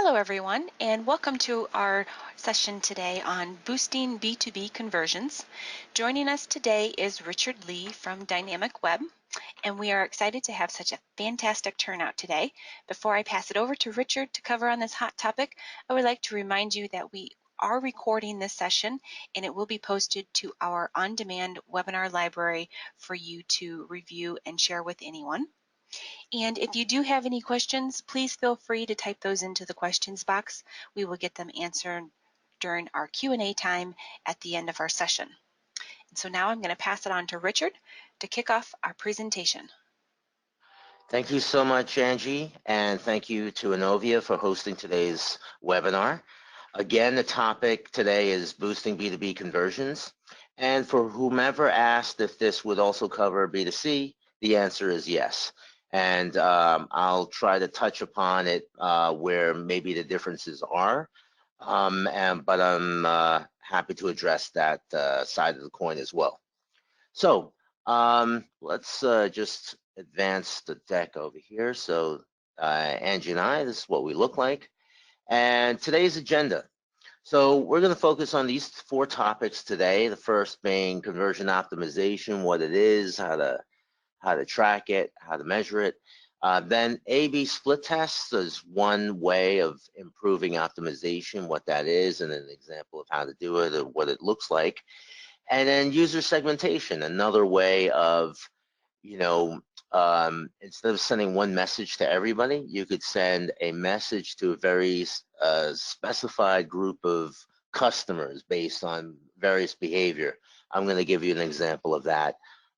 Hello everyone, and welcome to our session today on boosting B2B conversions. Joining us today is Richard Lee from Dynamicweb, and we are excited to have such a fantastic turnout today. Before I pass it over to Richard to cover on this hot topic, I would like to remind you that we are recording this session and it will be posted to our on-demand webinar library for you to review and share with anyone. And if you do have any questions, please feel free to type those into the questions box. We will get them answered during our Q&A time at the end of our session. And so now I'm going to pass it on to Richard to kick off our presentation. Thank you so much, Angie, and thank you to Innovia for hosting today's webinar. Again, the topic today is boosting B2B conversions. And for whomever asked if this would also cover B2C, the answer is yes. And I'll try to touch upon it where maybe the differences are, but I'm happy to address that side of the coin as well. So let's just advance the deck over here. So Angie and I, this is what we look like. And today's agenda. So we're going to focus on these 4 topics today. The first being conversion optimization, what it is, how to track it, how to measure it. Then A/B split tests is one way of improving optimization, what that is, and an example of how to do it or what it looks like. And then user segmentation, another way of, instead of sending one message to everybody, you could send a message to a very specified group of customers based on various behavior. I'm going to give you an example of that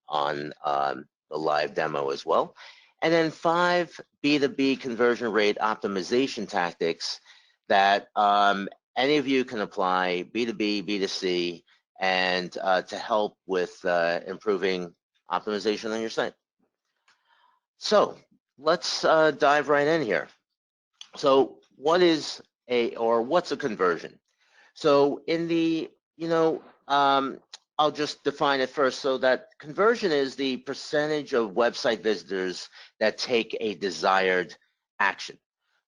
on the live demo as well. And then 5 B2B conversion rate optimization tactics that any of you can apply, B2B, B2C, and to help with improving optimization on your site. So let's dive right in here. So what's a conversion? So in the, I'll just define it first. So that conversion is the percentage of website visitors that take a desired action.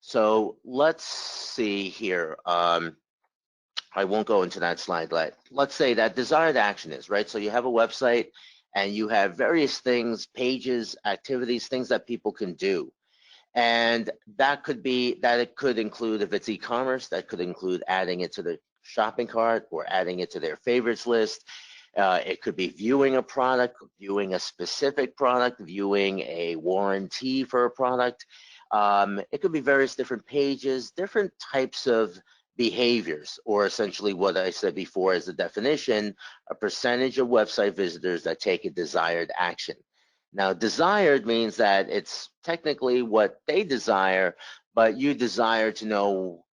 So let's see here. I won't go into that slide. Let's say that desired action is, right? So you have a website and you have various things, pages, activities, things that people can do. And that could include, if it's e-commerce, that could include adding it to the shopping cart or adding it to their favorites list. It could be viewing a product, viewing a specific product, viewing a warranty for a product. It could be various different pages, different types of behaviors, or essentially what I said before as a definition, a percentage of website visitors that take a desired action. Now, desired means that it's technically what they desire, but you desire to know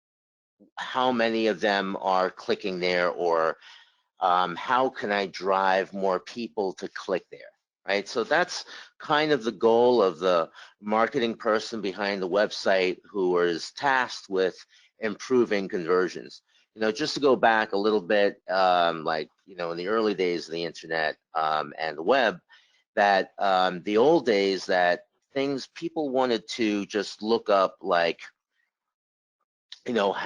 how many of them are clicking there, or how can I drive more people to click there, right? So that's kind of the goal of the marketing person behind the website who is tasked with improving conversions. Just to go back a little bit, in the early days of the internet and the web, that the old days, that people wanted to just look up how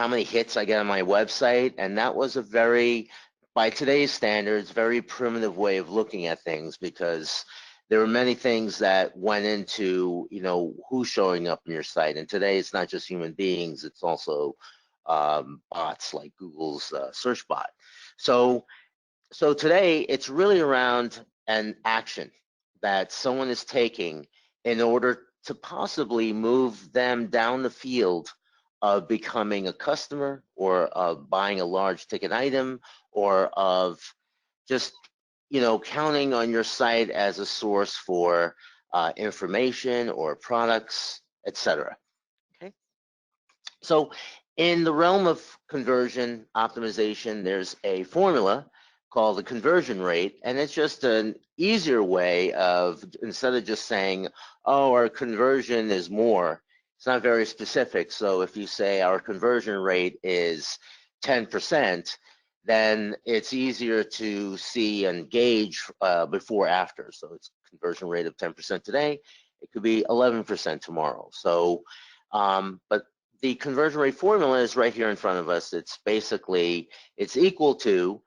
many hits I get on my website, and that was a very, by today's standards, very primitive way of looking at things, because there were many things that went into, who's showing up in your site. And today it's not just human beings, it's also bots like Google's search bot. So today it's really around an action that someone is taking in order to possibly move them down the field of becoming a customer, or of buying a large ticket item, or of just counting on your site as a source for information or products, etc. Okay. So in the realm of conversion optimization, there's a formula called the conversion rate, and it's just an easier way of, instead of just saying, oh, our conversion is more, it's not very specific. So if you say our conversion rate is 10%, then it's easier to see and gauge before after. So it's conversion rate of 10% today, it could be 11% tomorrow. So, but the conversion rate formula is right here in front of us. It's basically, it's equal to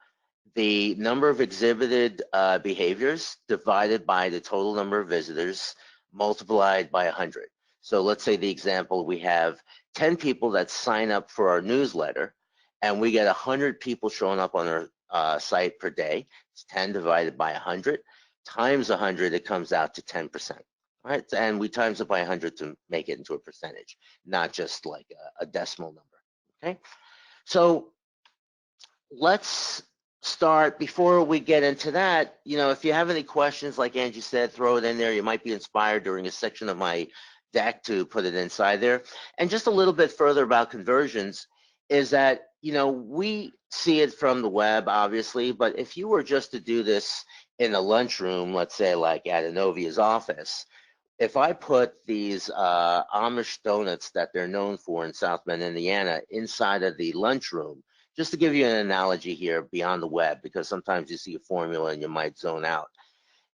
the number of exhibited behaviors divided by the total number of visitors multiplied by 100. So let's say the example, we have 10 people that sign up for our newsletter, and we get 100 people showing up on our site per day. It's 10 divided by 100 times 100, it comes out to 10%. Right? And we times it by 100 to make it into a percentage, not just like a decimal number. Okay, so let's start. Before we get into that, if you have any questions, like Angie said, throw it in there. You might be inspired during a section of my deck to put it inside there. And just a little bit further about conversions is that, we see it from the web, obviously, but if you were just to do this in a lunchroom, let's say like at Innovia's office, if I put these Amish donuts that they're known for in South Bend, Indiana, inside of the lunchroom, just to give you an analogy here beyond the web, because sometimes you see a formula and you might zone out.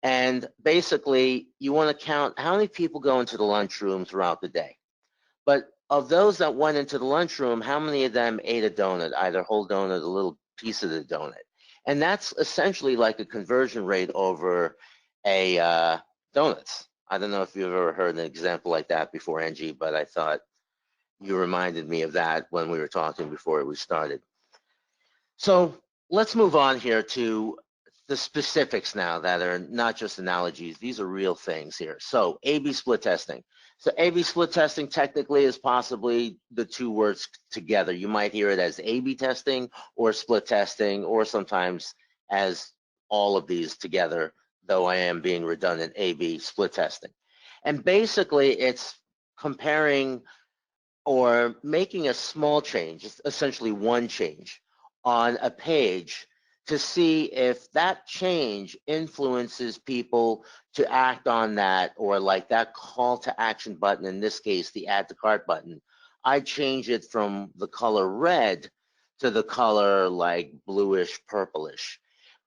And basically, you want to count how many people go into the lunchroom throughout the day. But of those that went into the lunchroom, how many of them ate a donut, either whole donut, a little piece of the donut? And that's essentially like a conversion rate over a donuts. I don't know if you've ever heard an example like that before, Angie, but I thought you reminded me of that when we were talking before we started. So let's move on here to the specifics now that are not just analogies. These are real things here. So A/B split testing. So A/B split testing technically is possibly the two words together. You might hear it as A/B testing or split testing, or sometimes as all of these together, though I am being redundant, A/B split testing. And basically it's comparing or making a small change, essentially one change on a page to see if that change influences people to act on that, or like that call to action button, in this case, the add to cart button. I change it from the color red to the color like bluish, purplish.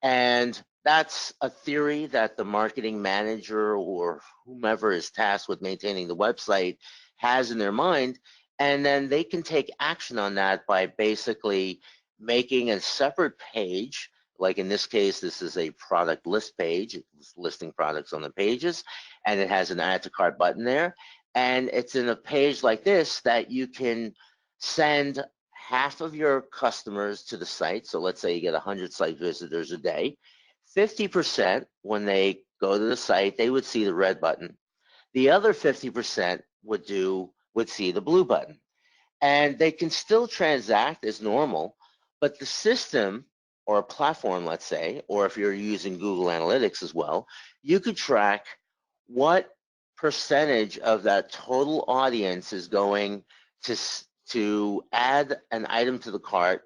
And that's a theory that the marketing manager or whomever is tasked with maintaining the website has in their mind. And then they can take action on that by basically making a separate page. Like in this case, this is a product list page. It's listing products on the pages, and it has an add to cart button there. And it's in a page like this that you can send half of your customers to the site. So let's say you get 100 site visitors a day. 50%, when they go to the site, they would see the red button. The other 50% would see the blue button. And they can still transact as normal, but the system or a platform, let's say, or if you're using Google Analytics as well, you could track what percentage of that total audience is going to add an item to the cart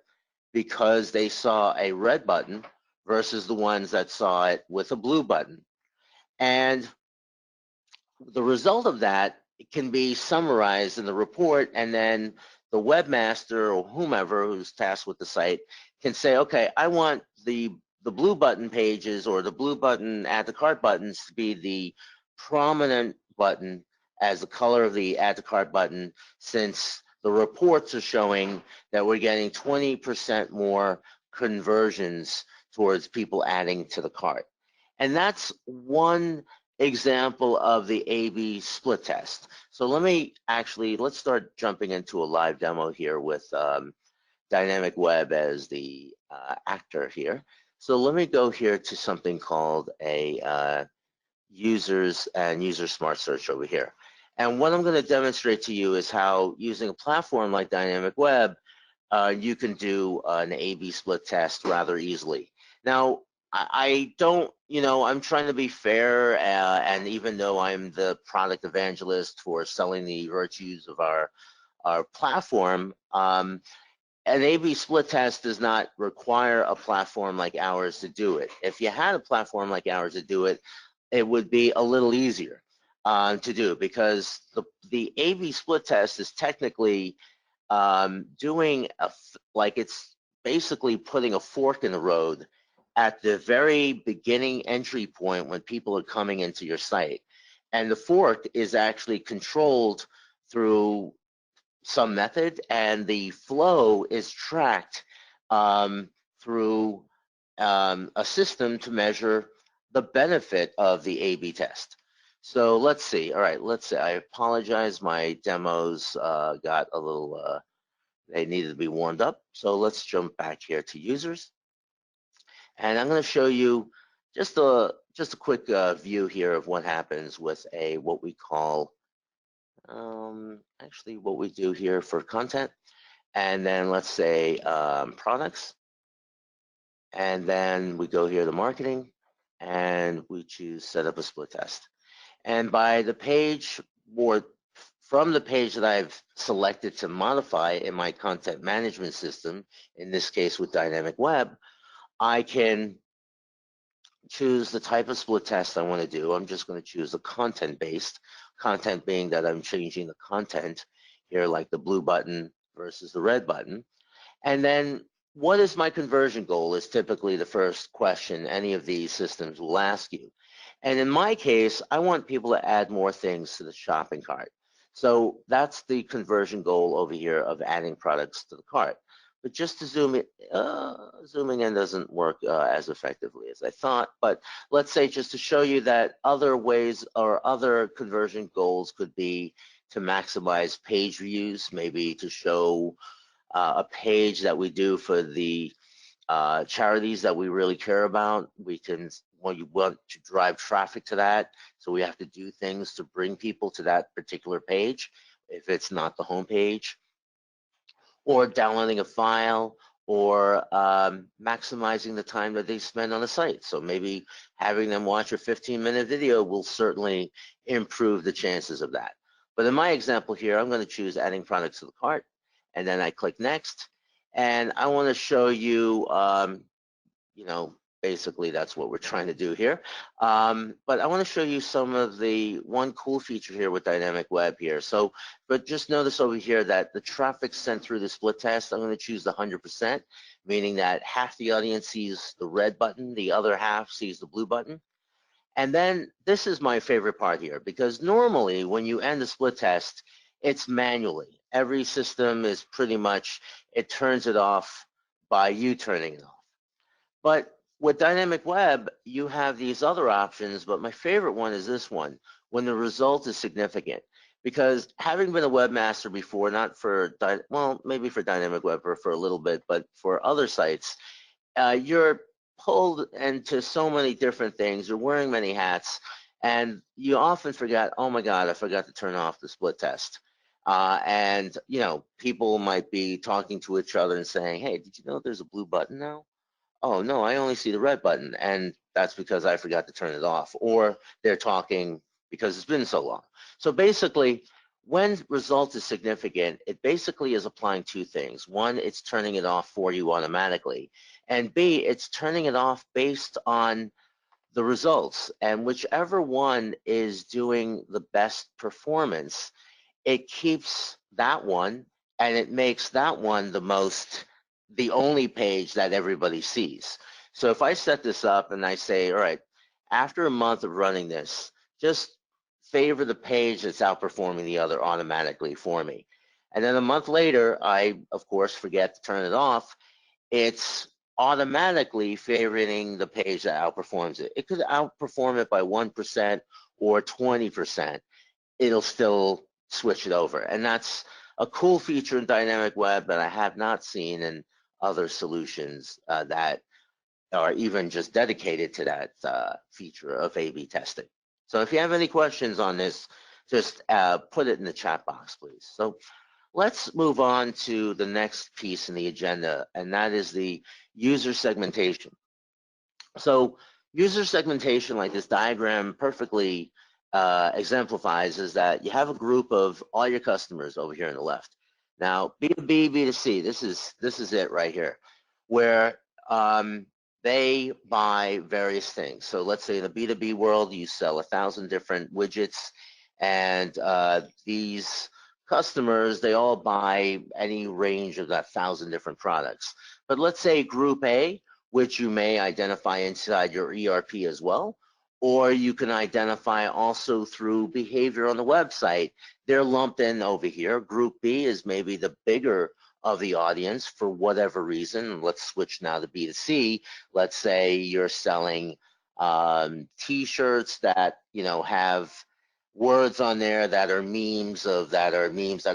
because they saw a red button versus the ones that saw it with a blue button. And the result of that can be summarized in the report, and then the webmaster or whomever who's tasked with the site can say, okay, I want the blue button pages or the blue button add to cart buttons to be the prominent button as the color of the add to cart button, since the reports are showing that we're getting 20% more conversions towards people adding to the cart. And that's one example of the A/B split test. So let's start jumping into a live demo here with Dynamicweb as the actor here. So let me go here to something called a users and user smart search over here. And what I'm going to demonstrate to you is how, using a platform like Dynamicweb, you can do an A/B split test rather easily. Now, I don't, I'm trying to be fair, and even though I'm the product evangelist for selling the virtues of our platform, an A/B split test does not require a platform like ours to do it. If you had a platform like ours to do it, it would be a little easier to do, because the A/B split test is technically doing it's basically putting a fork in the road at the very beginning entry point when people are coming into your site. And the fork is actually controlled through some method, and the flow is tracked through a system to measure the benefit of the A/B test. So let's see. All right, let's say, I apologize, my demos got a little, they needed to be warmed up. So let's jump back here to users. And I'm going to show you just a quick view here of what happens with a what we call actually what we do here for content, and then let's say products, and then we go here to marketing, and we choose set up a split test. And by the page, or from the page that I've selected to modify in my content management system, in this case with Dynamicweb, I can choose the type of split test I want to do. I'm just going to choose the content-based, content being that I'm changing the content here, like the blue button versus the red button. And then what is my conversion goal is typically the first question any of these systems will ask you. And in my case, I want people to add more things to the shopping cart. So that's the conversion goal over here of adding products to the cart. But just to zooming in doesn't work as effectively as I thought. But let's say just to show you that other ways or other conversion goals could be to maximize page views, maybe to show a page that we do for the charities that we really care about. We can, well, you want to drive traffic to that, so we have to do things to bring people to that particular page if it's not the home page, or downloading a file, or maximizing the time that they spend on the site. So maybe having them watch a 15-minute video will certainly improve the chances of that. But in my example here, I'm going to choose adding products to the cart, and then I click next, and I want to show you, you know, basically that's what we're trying to do here. But I want to show you some of the one cool feature here with Dynamicweb here. So, but just notice over here that the traffic sent through the split test, I'm going to choose the 100%, meaning that half the audience sees the red button, the other half sees the blue button. And then this is my favorite part here, because normally when you end a split test, it's manually. Every system is pretty much, it turns it off by you turning it off. But with Dynamicweb, you have these other options, but my favorite one is this one, when the result is significant. Because having been a webmaster before, not for, well, maybe for Dynamicweb or for a little bit, but for other sites, you're pulled into so many different things, you're wearing many hats, and you often forget, oh my God, I forgot to turn off the split test. And, you know, people might be talking to each other and saying, hey, did you know there's a blue button now? Oh no, I only see the red button, and that's because I forgot to turn it off. Or they're talking because it's been so long. So basically, when result is significant, it basically is applying two things. One, it's turning it off for you automatically. And B, it's turning it off based on the results. And whichever one is doing the best performance, it keeps that one, and it makes that one the only page that everybody sees. So if I set this up and I say, all right, after a month of running this, just favor the page that's outperforming the other automatically for me. And then a month later, I, of course, forget to turn it off. It's automatically favoring the page that outperforms it. It could outperform it by 1% or 20%. It'll still switch it over. And that's a cool feature in Dynamicweb that I have not seen in other solutions that are even just dedicated to that feature of A/B testing. So if you have any questions on this, just put it in the chat box, please. So let's move on to the next piece in the agenda, and that is the user segmentation. So user segmentation, like this diagram perfectly exemplifies, is that you have a group of all your customers over here on the left. Now, B2B, B2C, this is it right here, where they buy various things. So let's say in the B2B world, you sell 1,000 different widgets, and these customers, they all buy any range of that 1,000 different products. But let's say group A, which you may identify inside your ERP as well, Or you can identify also through behavior on the website. They're lumped in over here. Group B is maybe the bigger of the audience for whatever reason. Let's switch now to B2C. Let's say you're selling t-shirts that have words on there that are memes that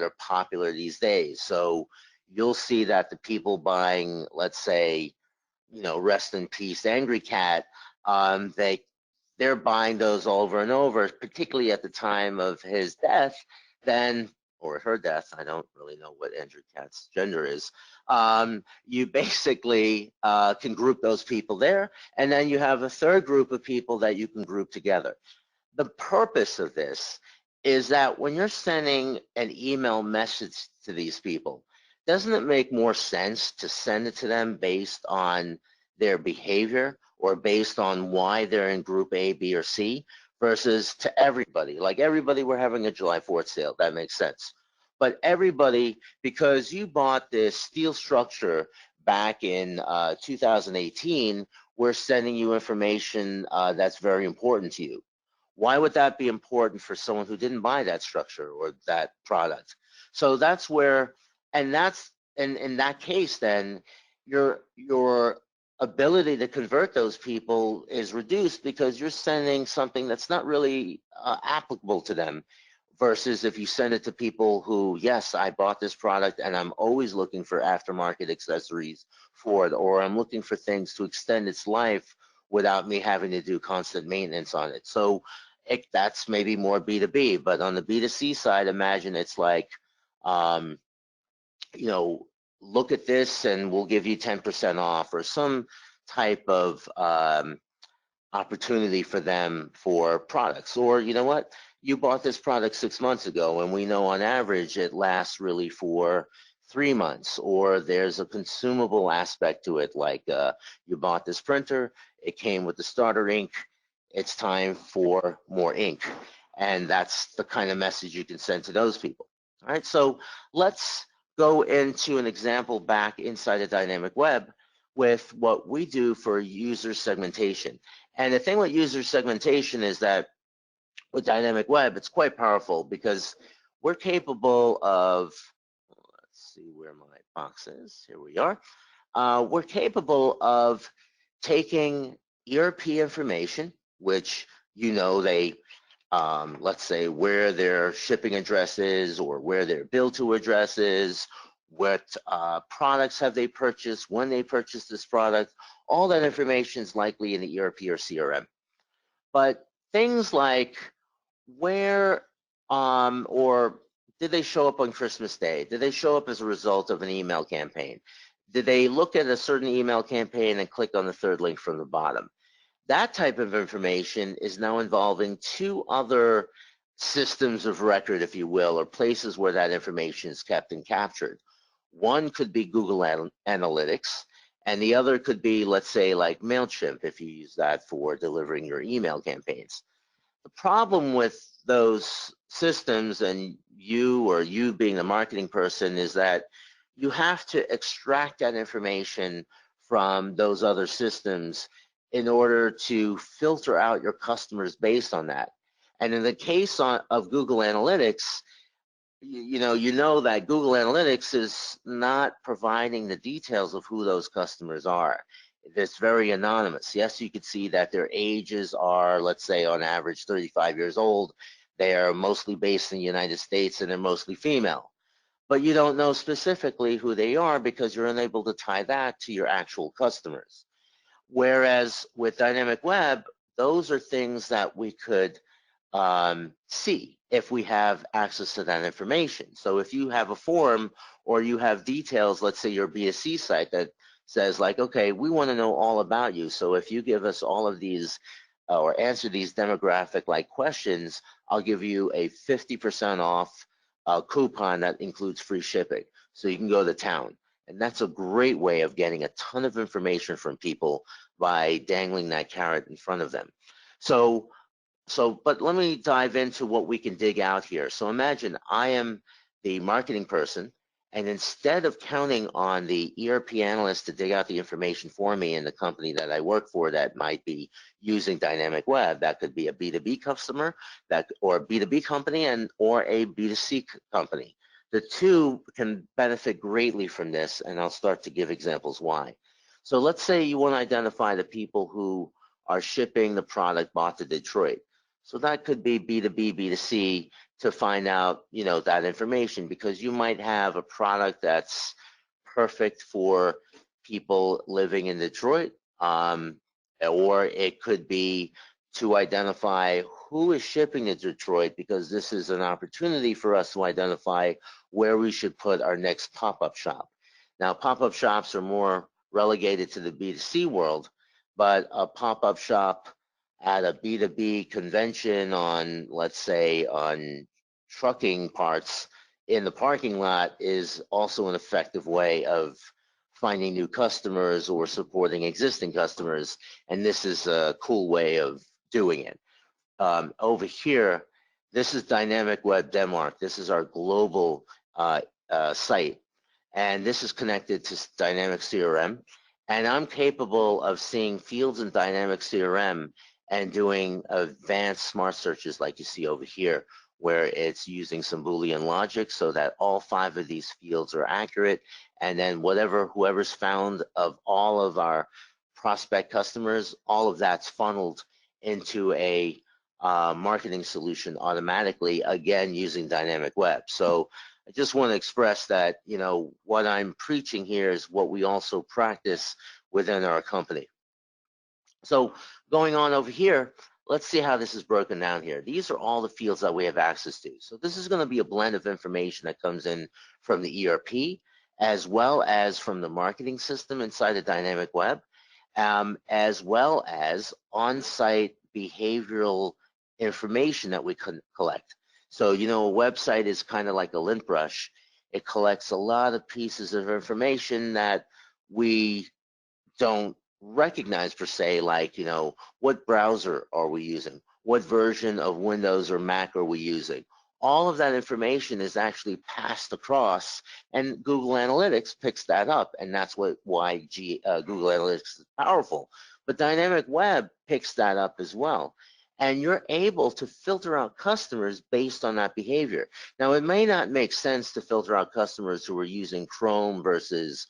are popular these days. So you'll see that the people buying, let's say, rest in peace, Angry Cat, they're buying those over and over, particularly at the time of his death, then, or her death, I don't really know what Andrew Cat's gender is. You basically can group those people there, and then you have a third group of people that you can group together. The purpose of this is that when you're sending an email message to these people, doesn't it make more sense to send it to them based on their behavior or based on why they're in group A, B, or C versus to everybody? Like everybody, we're having a July 4th sale. That makes sense. But everybody, because you bought this steel structure back in 2018, we're sending you information that's very important to you. Why would that be important for someone who didn't buy that structure or that product? So that's where, and that's, and in that case, then your ability to convert those people is reduced because you're sending something that's not really applicable to them. Versus if you send it to people who, yes, I bought this product and I'm always looking for aftermarket accessories for it, or I'm looking for things to extend its life without me having to do constant maintenance on it. So that's maybe more B2B, but on the B2C side, imagine it's like, look at this and we'll give you 10% off or some type of opportunity for them for products. Or you know what, you bought this product 6 months ago and we know on average it lasts really for 3 months. Or there's a consumable aspect to it, like you bought this printer, it came with the starter ink, it's time for more ink. And that's the kind of message you can send to those people. All right, so let's go into an example back inside of Dynamicweb with what we do for user segmentation. And the thing with user segmentation is that with Dynamicweb, it's quite powerful because we're capable of, let's see where my box is, here we are. We're capable of taking ERP information, which they, let's say where their shipping address is or where their bill to address is, what products have they purchased, when they purchased this product. All that information is likely in the ERP or CRM. But things like where or did they show up on Christmas Day? Did they show up as a result of an email campaign? Did they look at a certain email campaign and click on the third link from the bottom? That type of information is now involving two other systems of record, if you will, or places where that information is kept and captured. One could be Google Analytics, and the other could be, let's say, like MailChimp, if you use that for delivering your email campaigns. The problem with those systems and you being the marketing person is that you have to extract that information from those other systems in order to filter out your customers based on that. And in the case of Google Analytics, you know that Google Analytics is not providing the details of who those customers are. It's very anonymous. Yes, you could see that their ages are, let's say, on average 35 years old. They are mostly based in the United States and they're mostly female. But you don't know specifically who they are because you're unable to tie that to your actual customers. Whereas with Dynamicweb, those are things that we could see if we have access to that information. So if you have a form or you have details, let's say your B2C site that says like, okay, we want to know all about you. So if you give us all of these or answer these demographic like questions, I'll give you a 50% off coupon that includes free shipping. So you can go to town. And that's a great way of getting a ton of information from people by dangling that carrot in front of them. But let me dive into what we can dig out here. So imagine I am the marketing person And instead of counting on the ERP analyst to dig out the information for me in the company that I work for that might be using Dynamicweb, that could be a B2B customer or a B2B company or a B2C company. The two can benefit greatly from this, and I'll start to give examples why. So let's say you want to identify the people who are shipping the product bought to Detroit. So that could be B2B, B2C, to find out, that information, because you might have a product that's perfect for people living in Detroit, or it could be to identify who is shipping to Detroit, because this is an opportunity for us to identify where we should put our next pop-up shop. Now, pop-up shops are more relegated to the B2C world, but a pop-up shop at a B2B convention on, let's say, on trucking parts in the parking lot is also an effective way of finding new customers or supporting existing customers. And this is a cool way of doing it. Over here, this is Dynamicweb Denmark. This is our global site. And this is connected to Dynamic CRM. And I'm capable of seeing fields in Dynamic CRM and doing advanced smart searches like you see over here, where it's using some Boolean logic so that all 5 of these fields are accurate. And then whoever's found of all of our prospect customers, all of that's funneled into a marketing solution automatically, again, using Dynamicweb. So I just want to express that, what I'm preaching here is what we also practice within our company. So going on over here, let's see how this is broken down here. These are all the fields that we have access to. So this is going to be a blend of information that comes in from the ERP, as well as from the marketing system inside of Dynamicweb, as well as on-site behavioral information that we can collect. So, a website is kind of like a lint brush. It collects a lot of pieces of information that we don't recognize per se, like, what browser are we using? What version of Windows or Mac are we using? All of that information is actually passed across, and Google Analytics picks that up, and that's why Google Analytics is powerful. But Dynamicweb picks that up as well. And you're able to filter out customers based on that behavior. Now, it may not make sense to filter out customers who are using Chrome versus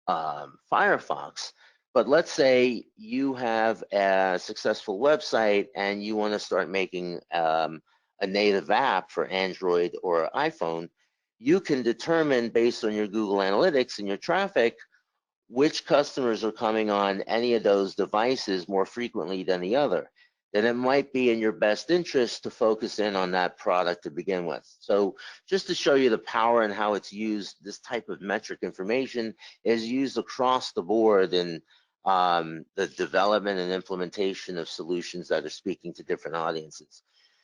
Firefox, but let's say you have a successful website and you want to start making a native app for Android or iPhone. You can determine based on your Google Analytics and your traffic which customers are coming on any of those devices more frequently than the other. Then it might be in your best interest to focus in on that product to begin with. So just to show you the power and how it's used, this type of metric information is used across the board in the development and implementation of solutions that are speaking to different audiences.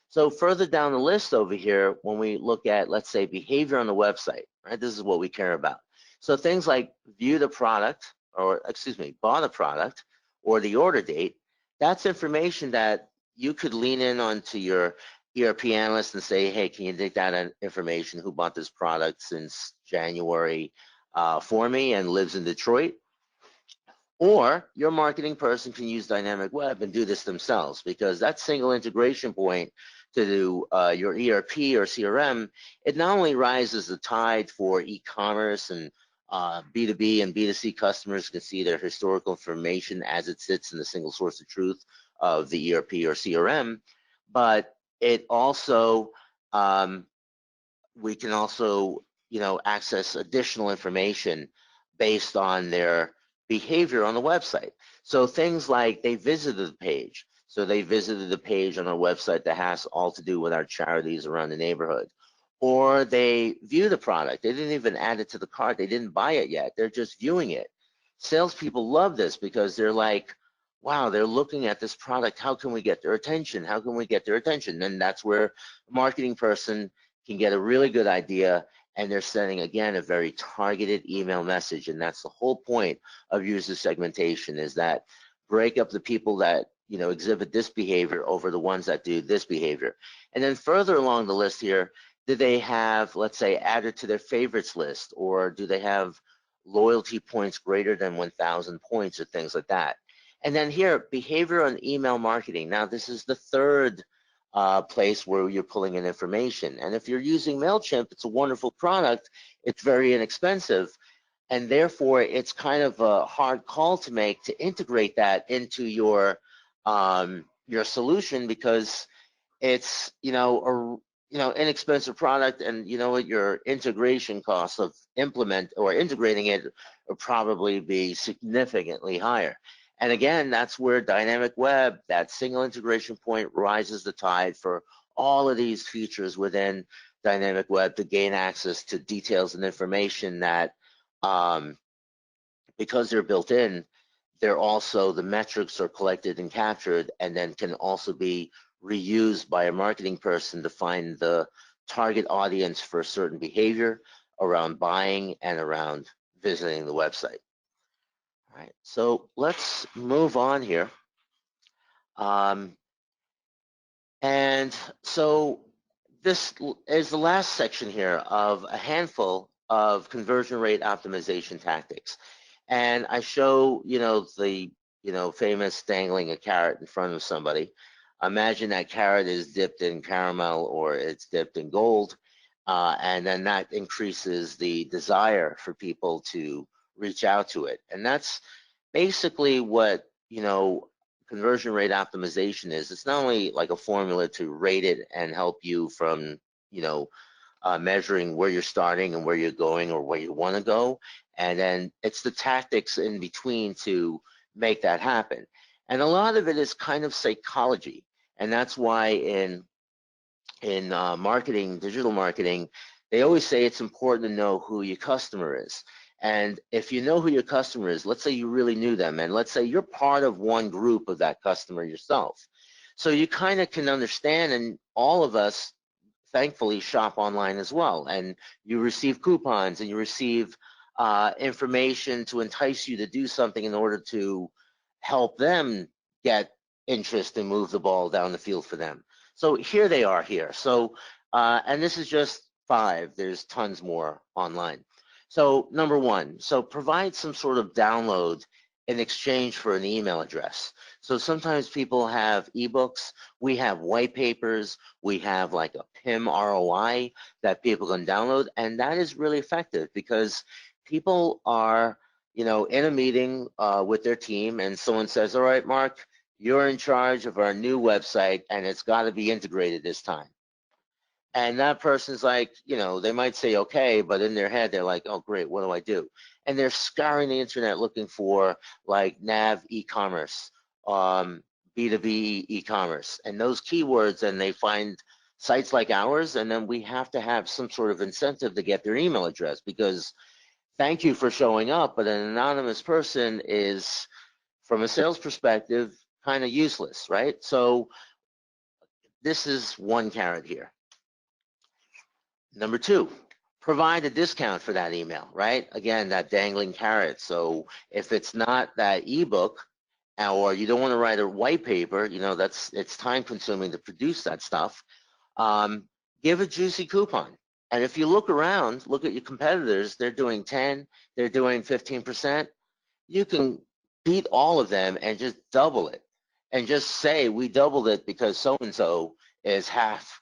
So further down the list over here, when we look at, let's say, behavior on the website, right? This is what we care about. So things like view the product, or excuse me, bought a product, or the order date, that's information that you could lean in onto your ERP analyst and say, hey, can you dig that information, who bought this product since January for me and lives in Detroit? Or your marketing person can use Dynamicweb and do this themselves, because that single integration point to do your ERP or CRM, it not only rises the tide for e-commerce and B2B and B2C customers can see their historical information as it sits in the single source of truth of the ERP or CRM, but it also, we can also, access additional information based on their behavior on the website. So things like they visited the page. So they visited the page on our website that has all to do with our charities around the neighborhood. Or they view the product. They didn't even add it to the cart. They didn't buy it yet. They're just viewing it. Salespeople love this because they're like, wow, they're looking at this product. How can we get their attention? How can we get their attention? And that's where a marketing person can get a really good idea, and they're sending, again, a very targeted email message. And that's the whole point of user segmentation, is that break up the people that exhibit this behavior over the ones that do this behavior. And then further along the list here, Do they have, let's say, added to their favorites list, or do they have loyalty points greater than 1,000 points or things like that? And then here, behavior on email marketing. Now, this is the third place where you're pulling in information. And if you're using MailChimp, it's a wonderful product. It's very inexpensive. And therefore, it's kind of a hard call to make to integrate that into your solution, because it's inexpensive product, and you know what, your integration costs of integrating it will probably be significantly higher. And again, that's where Dynamicweb, that single integration point, rises the tide for all of these features within Dynamicweb to gain access to details and information that, because they're built in, they're also, the metrics are collected and captured, and then can also be reused by a marketing person to find the target audience for a certain behavior around buying and around visiting the website. All right, so let's move on here. And so this is the last section here of a handful of conversion rate optimization tactics. And I show, the, famous dangling a carrot in front of somebody. Imagine that carrot is dipped in caramel or it's dipped in gold. And then that increases the desire for people to reach out to it. And that's basically what, conversion rate optimization is. It's not only like a formula to rate it and help you from, measuring where you're starting and where you're going or where you want to go. And then it's the tactics in between to make that happen. And a lot of it is kind of psychology. And that's why in marketing, digital marketing, they always say it's important to know who your customer is. And if you know who your customer is, let's say you really knew them, and let's say you're part of one group of that customer yourself. So you kind of can understand, and all of us thankfully shop online as well, and you receive coupons and you receive information to entice you to do something in order to help them get interest and move the ball down the field for them. So here they are here. So, and this is just 5. There's tons more online. So number 1, so provide some sort of download in exchange for an email address. So sometimes people have ebooks, we have white papers, we have like a PIM ROI that people can download, and that is really effective because people are, in a meeting with their team, and someone says, all right, Mark, you're in charge of our new website and it's got to be integrated this time. And that person's like, they might say, okay, but in their head, they're like, oh, great, what do I do? And they're scouring the internet looking for like nav e-commerce, B2B e-commerce, and those keywords, and they find sites like ours, and then we have to have some sort of incentive to get their email address, because thank you for showing up, but an anonymous person is, from a sales perspective, kind of useless, right? So this is one carrot here. Number 2, provide a discount for that email, right? Again, that dangling carrot. So if it's not that ebook, or you don't want to write a white paper, it's time consuming to produce that stuff, give a juicy coupon. And if you look around, look at your competitors, they're doing 10, they're doing 15%. You can beat all of them and just double it. And just say, we doubled it because so-and-so is half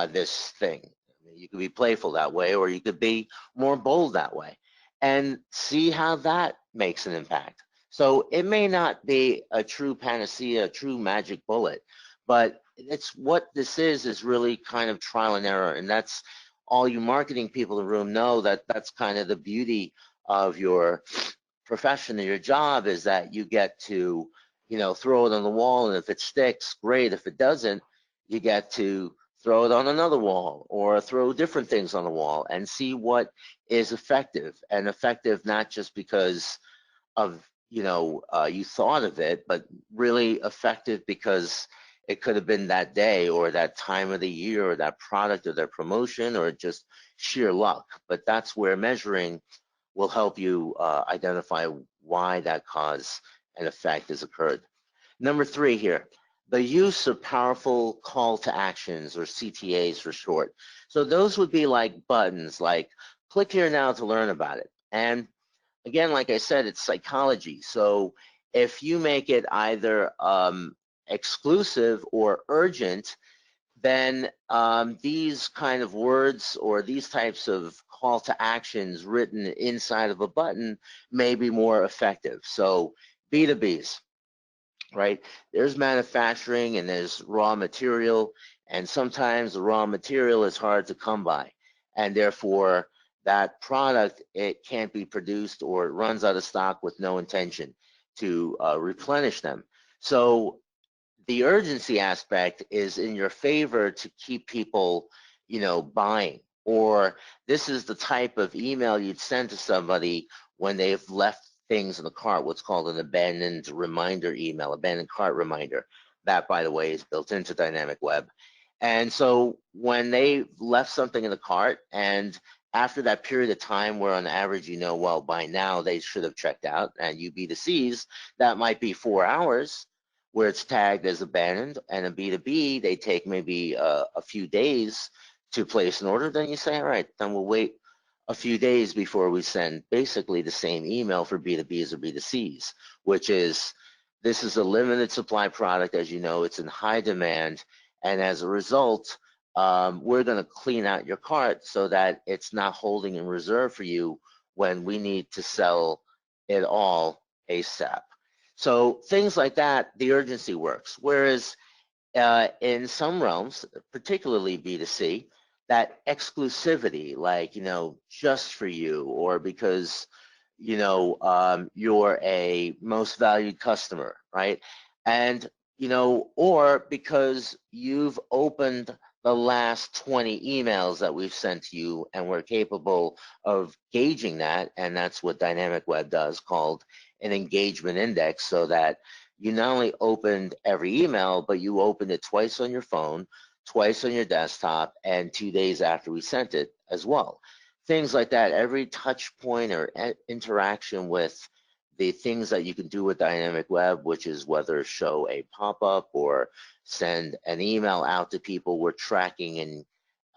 this thing. You could be playful that way, or you could be more bold that way, and see how that makes an impact. So it may not be a true panacea, a true magic bullet, but it's what this is really kind of trial and error. And that's all you marketing people in the room know, that that's kind of the beauty of your profession and your job, is that you get to, throw it on the wall, and if it sticks, great. If it doesn't, you get to throw it on another wall, or throw different things on the wall and see what is effective, and effective not just because of, you thought of it, but really effective because it could have been that day or that time of the year or that product or that promotion, or just sheer luck. But that's where measuring will help you identify why that cause and effect has occurred. Number 3 here, the use of powerful call to actions, or CTAs for short. So those would be like buttons, like click here now to learn about it. And again, like I said, it's psychology. So if you make it either exclusive or urgent, then these kind of words or these types of call to actions written inside of a button may be more effective. So B2Bs, right? There's manufacturing and there's raw material, and sometimes the raw material is hard to come by, and therefore that product, it can't be produced, or it runs out of stock with no intention to replenish them. So the urgency aspect is in your favor to keep people, buying. Or this is the type of email you'd send to somebody when they've left things in the cart, what's called an abandoned reminder email, abandoned cart reminder. That, by the way, is built into Dynamicweb. And so when they left something in the cart, and after that period of time where on average, well, by now they should have checked out, and you B2Cs, that might be 4 hours, where it's tagged as abandoned, and a B2B, they take maybe a few days to place an order. Then you say, all right, then we'll wait a few days before we send basically the same email for B2Bs or B2Cs, which is, this is a limited supply product. As you know, it's in high demand. And as a result, we're going to clean out your cart so that it's not holding in reserve for you when we need to sell it all ASAP. So things like that, the urgency works. Whereas in some realms, particularly B2C, that exclusivity, like, just for you, or because, you're a most valued customer, right? And, or because you've opened the last 20 emails that we've sent to you, and we're capable of gauging that. And that's what Dynamicweb does, called an engagement index, so that you not only opened every email, but you opened it twice on your phone, twice on your desktop, and 2 days after we sent it as well. Things like that. Every touch point or interaction with the things that you can do with Dynamicweb, which is whether show a pop-up or send an email out to people, we're tracking and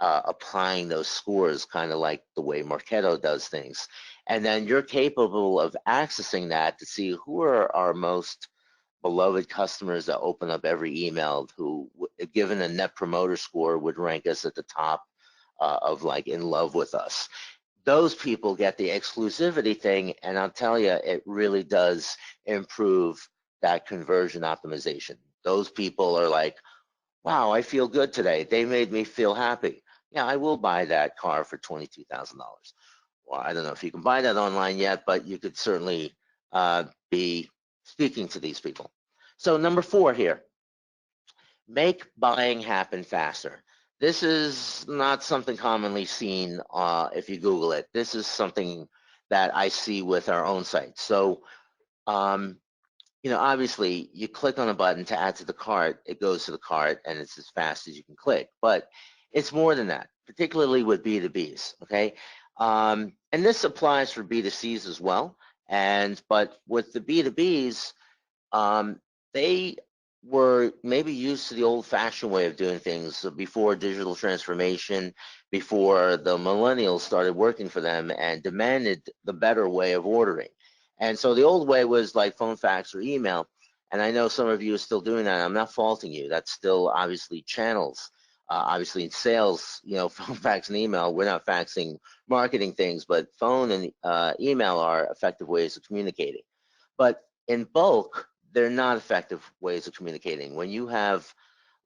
applying those scores, kind of like the way Marketo does things. And then you're capable of accessing that to see who are our most beloved customers that open up every email, who, given a net promoter score, would rank us at the top of like in love with us. Those people get the exclusivity thing, and I'll tell you, it really does improve that conversion optimization. Those people are like, wow, I feel good today. They made me feel happy. Yeah, I will buy that car for $22,000. Well, I don't know if you can buy that online yet, but you could certainly be speaking to these people. So number 4 here, make buying happen faster. This is not something commonly seen if you Google it. This is something that I see with our own site. So, obviously you click on a button to add to the cart, it goes to the cart, and it's as fast as you can click. But it's more than that, particularly with B2Bs, okay? And this applies for B2Cs as well. But with the B2Bs, they were maybe used to the old-fashioned way of doing things. So before digital transformation, before the millennials started working for them and demanded the better way of ordering. And so the old way was like phone, fax, or email. And I know some of you are still doing that. I'm not faulting you. That's still obviously channels. Obviously in sales, phone, fax, and email, we're not faxing marketing things, but phone and email are effective ways of communicating. But in bulk, they're not effective ways of communicating. When you have,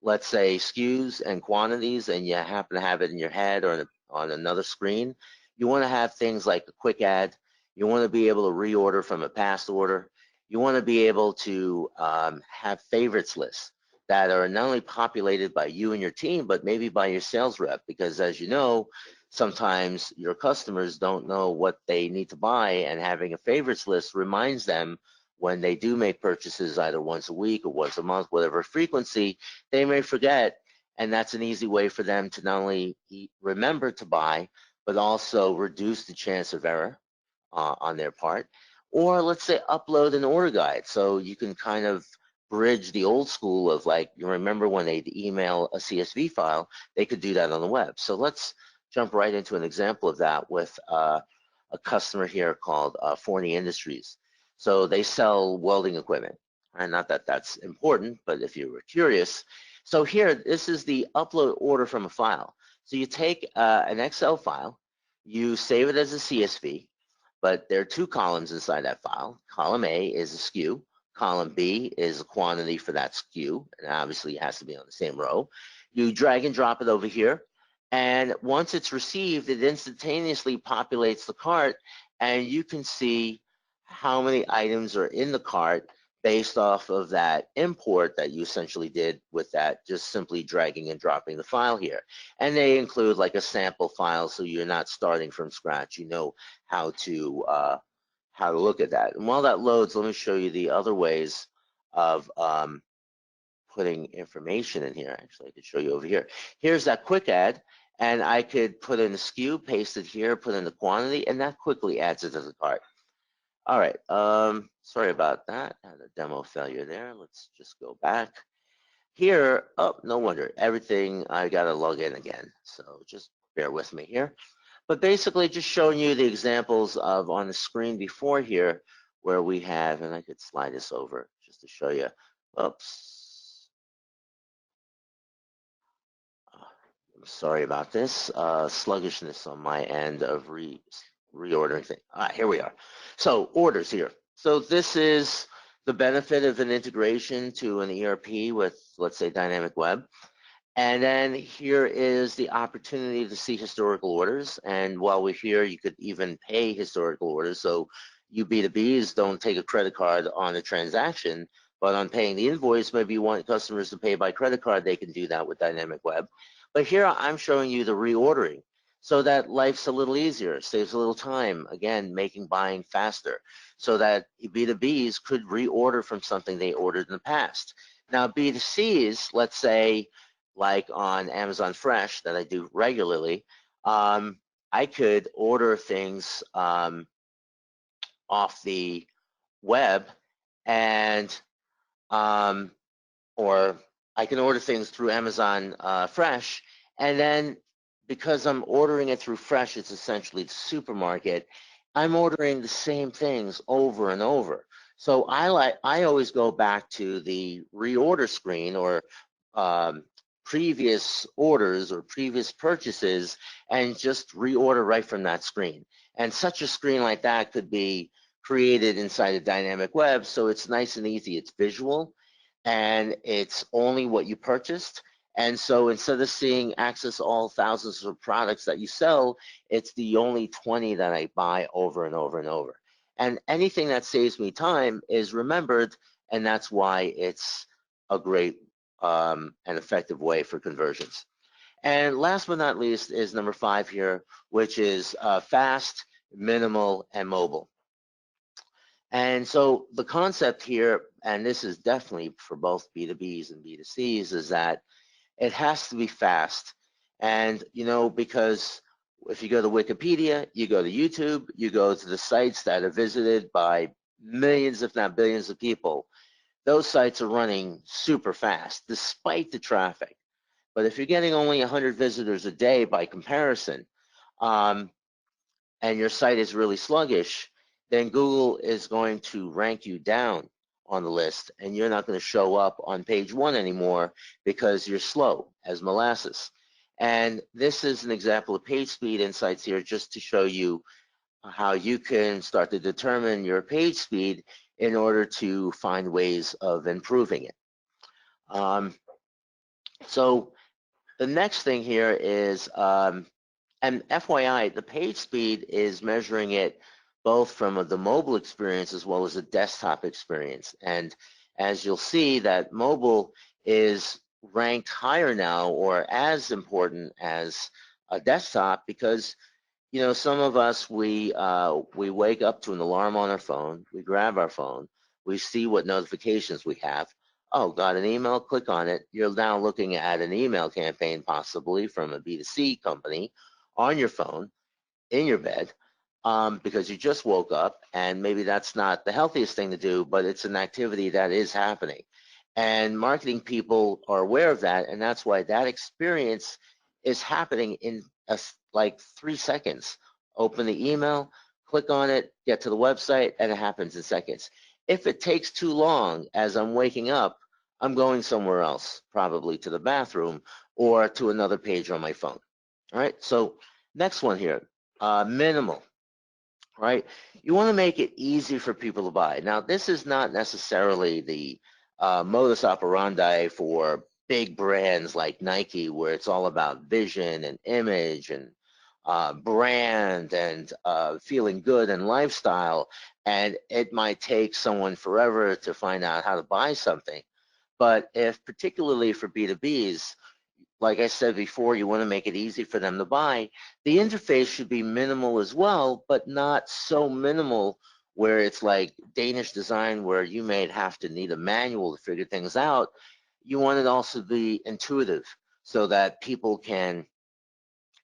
let's say, SKUs and quantities, and you happen to have it in your head or on another screen, you want to have things like a quick add. You want to be able to reorder from a past order. You want to be able to have favorites lists that are not only populated by you and your team, but maybe by your sales rep, because as you know, sometimes your customers don't know what they need to buy, and having a favorites list reminds them when they do make purchases either once a week or once a month, whatever frequency, they may forget. And that's an easy way for them to not only remember to buy, but also reduce the chance of error on their part. Or let's say upload an order guide, so you can kind of bridge the old school of, like, you remember when they'd email a CSV file, they could do that on the web. So let's jump right into an example of that with a customer here called Forney Industries. So they sell welding equipment. And not that that's important, but if you were curious. So here, this is the upload order from a file. So you take an Excel file, you save it as a CSV, but there are two columns inside that file. Column A is a SKU. Column B is a quantity for that SKU, and obviously it has to be on the same row. You drag and drop it over here, and once it's received, it instantaneously populates the cart, and you can see how many items are in the cart based off of that import that you essentially did with that, just simply dragging and dropping the file here. And they include like a sample file, so you're not starting from scratch. You know how to look at that. And while that loads, let me show you the other ways of putting information in here. Actually, I could show you over here. Here's that quick add, and I could put in the SKU, paste it here, put in the quantity, and that quickly adds it to the cart. All right, sorry about that. I had a demo failure there. Let's just go back. Here, oh, no wonder, everything, I gotta log in again. So just bear with me here. But basically just showing you the examples of on the screen before here where we have, and I could slide this over just to show you. Oops. I'm sorry about this. Sluggishness on my end of reordering thing. All right, here we are. So orders here. So this is the benefit of an integration to an ERP with, let's say, Dynamicweb. And then here is the opportunity to see historical orders. And while we're here, you could even pay historical orders. So you B2Bs don't take a credit card on a transaction, but on paying the invoice, maybe you want customers to pay by credit card, they can do that with Dynamicweb. But here I'm showing you the reordering so that life's a little easier, saves a little time, again, making buying faster, so that B2Bs could reorder from something they ordered in the past. Now B2Cs, let's say, like on Amazon Fresh that I do regularly, I could order things off the web, and or I can order things through Amazon Fresh, and then because I'm ordering it through Fresh, it's essentially the supermarket. I'm ordering the same things over and over. So I always go back to the reorder screen or previous orders or previous purchases and just reorder right from that screen. And such a screen like that could be created inside a Dynamicweb, so it's nice and easy. It's visual, and it's only what you purchased. And so instead of seeing access all thousands of products that you sell, it's the only 20 that I buy over and over and over. And anything that saves me time is remembered, and that's why it's a great and effective way for conversions. And last but not least is number 5 here, which is fast, minimal, and mobile. And so the concept here, and this is definitely for both B2Bs and B2Cs, is that it has to be fast. And, you know, because if you go to Wikipedia, you go to YouTube, you go to the sites that are visited by millions, if not billions of people, those sites are running super fast despite the traffic. But if you're getting only 100 visitors a day by comparison, and your site is really sluggish, then Google is going to rank you down on the list, and you're not going to show up on page 1 anymore because you're slow as molasses. And this is an example of page speed insights here, just to show you how you can start to determine your page speed in order to find ways of improving it. So the next thing here is, and FYI, the page speed is measuring it both from the mobile experience as well as the desktop experience. And as you'll see, that mobile is ranked higher now, or as important as a desktop, because, you know, some of us, we wake up to an alarm on our phone, we grab our phone, we see what notifications we have. Oh, got an email, click on it. You're now looking at an email campaign, possibly from a B2C company, on your phone, in your bed, because you just woke up, and maybe that's not the healthiest thing to do, but it's an activity that is happening. And marketing people are aware of that, and that's why that experience is happening in like 3 seconds. Open the email, click on it, get to the website, and it happens in seconds. If it takes too long as I'm waking up, I'm going somewhere else, probably to the bathroom or to another page on my phone. All right, so next one here, minimal. Right? You want to make it easy for people to buy. Now, this is not necessarily the modus operandi for big brands like Nike, where it's all about vision and image and brand and feeling good and lifestyle. And it might take someone forever to find out how to buy something. But if particularly for B2Bs, like I said before, you want to make it easy for them to buy. The interface should be minimal as well, but not so minimal where it's like Danish design where you may have to need a manual to figure things out. You want it also to be intuitive so that people can,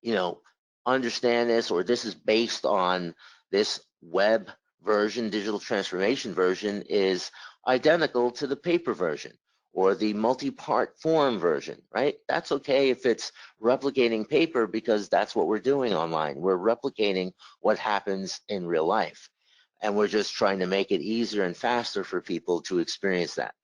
you know, understand this, or this is based on this web version, digital transformation version is identical to the paper version or the multi-part form version, right? That's okay if it's replicating paper because that's what we're doing online. We're replicating what happens in real life. And we're just trying to make it easier and faster for people to experience that.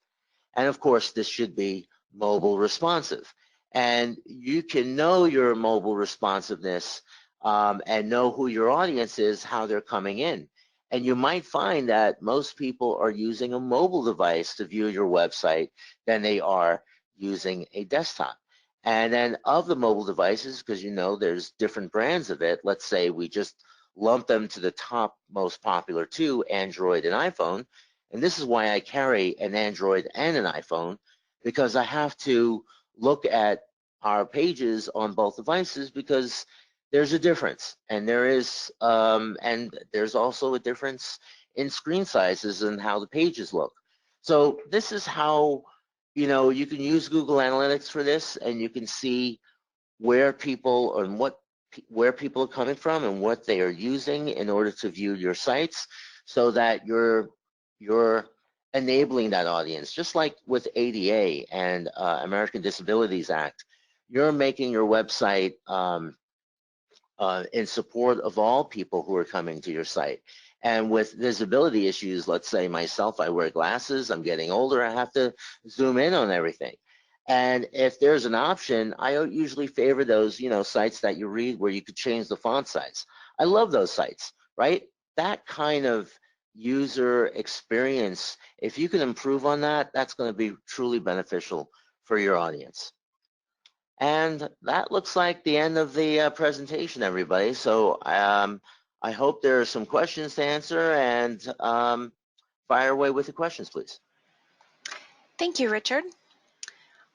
And of course, this should be mobile responsive. And you can know your mobile responsiveness and know who your audience is, how they're coming in. And you might find that most people are using a mobile device to view your website than they are using a desktop. And then of the mobile devices, because you know there's different brands of it, let's say we just lump them to the top most popular two, Android and iPhone. And this is why I carry an Android and an iPhone, because I have to look at our pages on both devices because there's a difference. And there's also a difference in screen sizes and how the pages look. So this is how, you can use Google Analytics for this, and you can see where people and where people are coming from and what they are using in order to view your sites, so that you're enabling that audience. Just like with ADA and American Disabilities Act, you're making your website in support of all people who are coming to your site. And with visibility issues, let's say myself, I wear glasses, I'm getting older, I have to zoom in on everything. And if there's an option, I usually favor those, sites that you read where you could change the font size. I love those sites, right? That kind of user experience, if you can improve on that, that's going to be truly beneficial for your audience. And that looks like the end of the presentation, everybody. So I hope there are some questions to answer, and fire away with the questions, please. Thank you, Richard.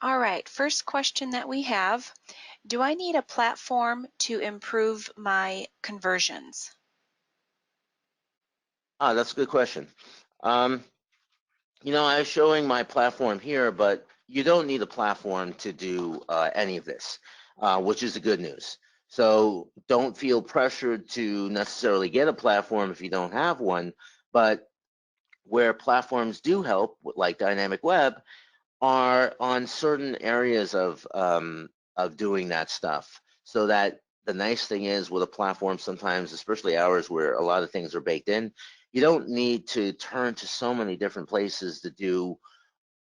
All right, first question that we have, do I need a platform to improve my conversions? That's a good question. I was showing my platform here, but you don't need a platform to do any of this, which is the good news. So don't feel pressured to necessarily get a platform if you don't have one, but where platforms do help, like Dynamicweb, are on certain areas of doing that stuff. So that the nice thing is with a platform, sometimes, especially ours, where a lot of things are baked in, you don't need to turn to so many different places to do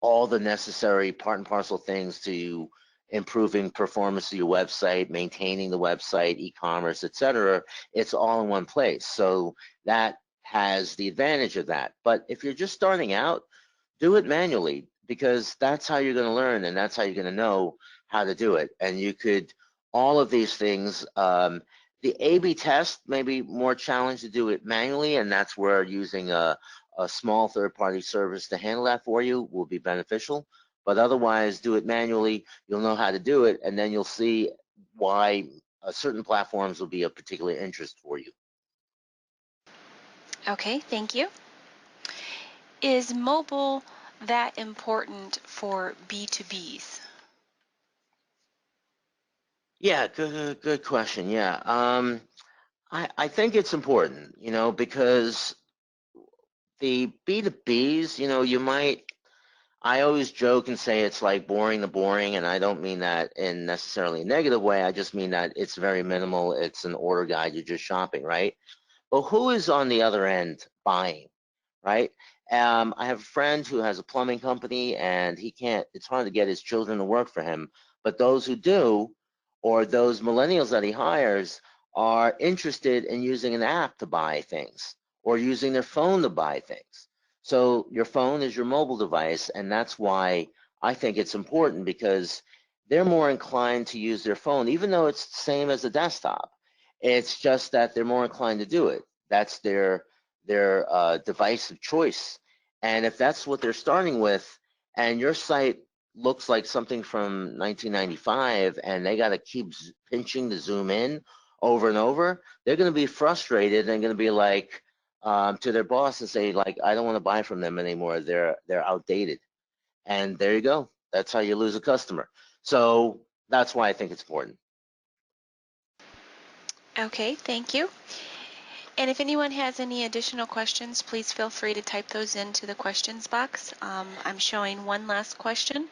all the necessary part and parcel things to improving performance of your website, maintaining the website, e-commerce, etc. It's all in one place. So that has the advantage of that. But if you're just starting out, do it manually, because that's how you're going to learn, and that's how you're going to know how to do it. And you could, all of these things, the A/B test may be more challenged to do it manually, and that's where using a small third-party service to handle that for you will be beneficial. But otherwise, do it manually. You'll know how to do it, and then you'll see why certain platforms will be of particular interest for you. Okay, thank you. Is mobile that important for B2Bs? Yeah, good question. Yeah, I think it's important, because the B2Bs, I always joke and say it's like boring the boring, and I don't mean that in necessarily a negative way. I just mean that it's very minimal. It's an order guide. You're just shopping, right? But who is on the other end buying, right? I have a friend who has a plumbing company, and he can't, it's hard to get his children to work for him. But those who do, or those millennials that he hires, are interested in using an app to buy things or using their phone to buy things. So your phone is your mobile device, and that's why I think it's important, because they're more inclined to use their phone, even though it's the same as a desktop. It's just that they're more inclined to do it. That's their device of choice. And if that's what they're starting with, and your site looks like something from 1995, and they got to keep pinching to zoom in over and over, they're going to be frustrated and going to be like to their boss and say, like, I don't want to buy from them anymore. They're outdated. And there you go. That's how you lose a customer. So that's why I think it's important. Okay, thank you. And if anyone has any additional questions, please feel free to type those into the questions box. I'm showing one last question.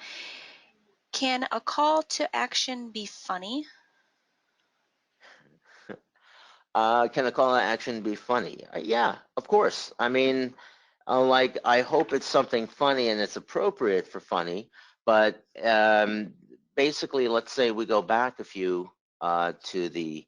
Can a call to action be funny? Can a call to action be funny? Yeah, of course. I mean, like, I hope it's something funny and it's appropriate for funny. But basically, let's say we go back a few to the,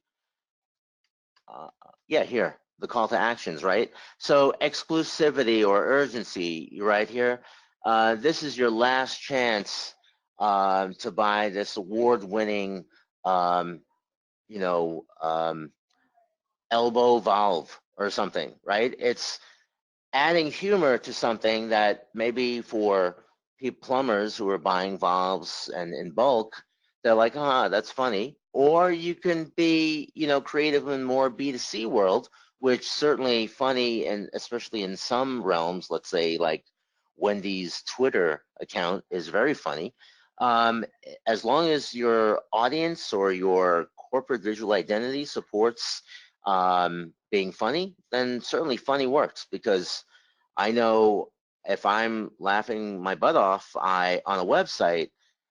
yeah, here, the call to actions, right? So exclusivity or urgency, right here. This is your last chance to buy this award-winning, um, you know, elbow valve or something, right? It's adding humor to something that maybe for plumbers who are buying valves and in bulk, they're like, ah, that's funny. Or you can be, creative in more B2C world, which certainly funny, and especially in some realms, let's say like Wendy's Twitter account is very funny. Um, as long as your audience or your corporate visual identity supports being funny, then certainly funny works, because I know if I'm laughing my butt off on a website,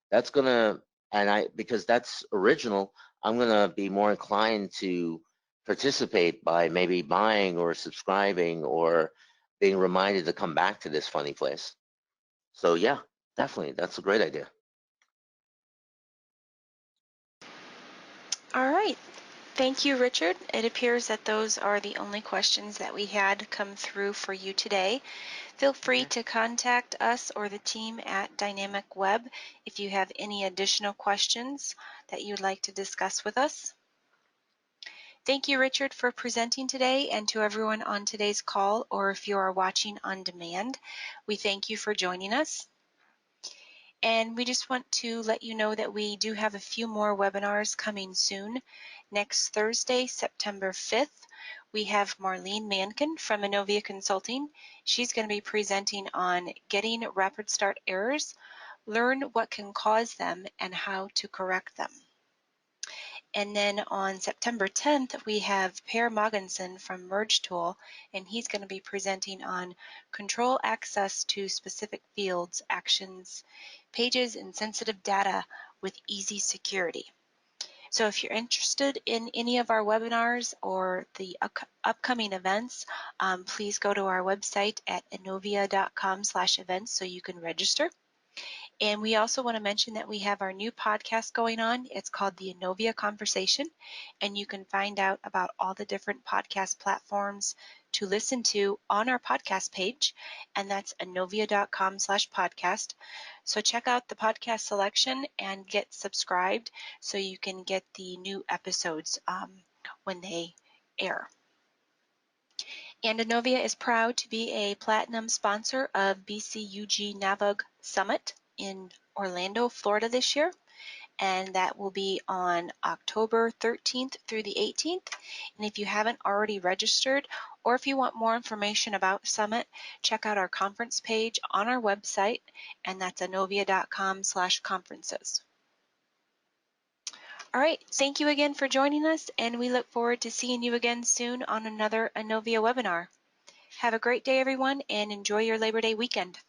that's gonna, and because that's original, I'm gonna be more inclined to participate by maybe buying or subscribing or being reminded to come back to this funny place. So yeah, definitely, that's a great idea. All right. Thank you, Richard. It appears that those are the only questions that we had come through for you today. Feel free Okay. to contact us or the team at Dynamicweb if you have any additional questions that you'd like to discuss with us. Thank you, Richard, for presenting today, and to everyone on today's call, or if you are watching on demand, we thank you for joining us. And we just want to let you know that we do have a few more webinars coming soon. Next Thursday, September 5th, we have Marlene Mankin from Innovia Consulting. She's going to be presenting on getting rapid start errors, learn what can cause them, and how to correct them. And then on September 10th, we have Per Mogensen from Merge Tool, and he's going to be presenting on control access to specific fields, actions, pages, and sensitive data with easy security. So if you're interested in any of our webinars or the upcoming events, please go to our website at innovia.com/events so you can register. And we also want to mention that we have our new podcast going on. It's called the Innovia Conversation, and you can find out about all the different podcast platforms to listen to on our podcast page, and that's innovia.com/podcast. So check out the podcast selection and get subscribed so you can get the new episodes when they air. And Innovia is proud to be a platinum sponsor of BCUG NAVUG Summit in Orlando, Florida this year, and that will be on October 13th through the 18th. And if you haven't already registered, or if you want more information about Summit, check out our conference page on our website, and that's innovia.com/conferences. All right, thank you again for joining us, and we look forward to seeing you again soon on another Innovia webinar. Have a great day, everyone, and enjoy your Labor Day weekend.